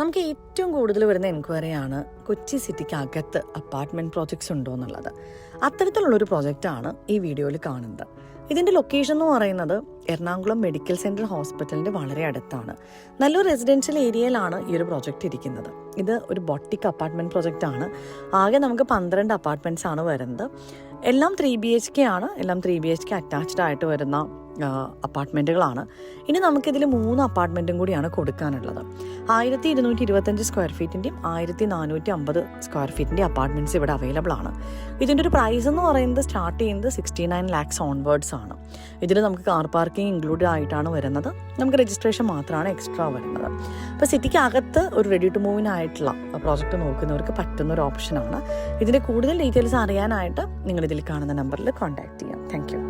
നമുക്ക് ഏറ്റവും കൂടുതൽ വരുന്ന എൻക്വയറിയാണ് കൊച്ചി സിറ്റിക്ക് അകത്ത് അപ്പാർട്ട്മെൻറ്റ് പ്രോജക്ട്സ് ഉണ്ടോ എന്നുള്ളത്. അത്തരത്തിലുള്ളൊരു പ്രോജക്റ്റാണ് ഈ വീഡിയോയിൽ കാണുന്നത്. ഇതിൻ്റെ ലൊക്കേഷൻ എന്ന് പറയുന്നത് എറണാകുളം മെഡിക്കൽ സെൻറ്റർ ഹോസ്പിറ്റലിൻ്റെ വളരെ അടുത്താണ്. നല്ലൊരു റെസിഡൻഷ്യൽ ഏരിയയിലാണ് ഈ ഒരു പ്രോജക്റ്റ് ഇരിക്കുന്നത്. ഇത് ഒരു ബൊട്ടിക് അപ്പാർട്ട്മെൻറ്റ് പ്രോജക്റ്റാണ്. ആകെ നമുക്ക് 12 അപ്പാർട്ട്മെൻറ്റ്സ് ആണ് വരുന്നത്. എല്ലാം 3 BHK ആണ്. എല്ലാം 3 BHK അറ്റാച്ച്ഡ് ആയിട്ട് വരുന്ന അപ്പാർട്ട്മെൻറ്റുകളാണ്. ഇനി നമുക്കിതിൽ 3 അപ്പാർട്ട്മെൻറ്റും കൂടിയാണ് കൊടുക്കാനുള്ളത്. 1225 സ്ക്വയർ ഫീറ്റിൻ്റെയും 1450 സ്ക്വയർ ഫീറ്റിൻ്റെയും അപ്പാർട്ട്മെൻറ്റ്സ് ഇവിടെ അവൈലബിൾ ആണ്. ഇതിൻ്റെ ഒരു പ്രൈസ് എന്ന് പറയുന്നത് സ്റ്റാർട്ട് ചെയ്യുന്നത് 69 lakhs ഓൺവേർഡ്സ് ആണ്. ഇതിൽ നമുക്ക് കാർ പാർക്കിംഗ് ഇൻക്ലൂഡ് ആയിട്ടാണ് വരുന്നത്. നമുക്ക് രജിസ്ട്രേഷൻ മാത്രമാണ് എക്സ്ട്രാ വരുന്നത്. അപ്പോൾ സിറ്റിക്ക് അകത്ത് ഒരു റെഡി ടു മൂവിനായിട്ടുള്ള പ്രോജക്റ്റ് നോക്കുന്നവർക്ക് പറ്റുന്ന ഒരു ഓപ്ഷനാണ്. ഇതിൻ്റെ കൂടുതൽ ഡീറ്റെയിൽസ് അറിയാനായിട്ട് നിങ്ങളിതിൽ കാണുന്ന നമ്പറിൽ കോൺടാക്ട് ചെയ്യാം. Thank you.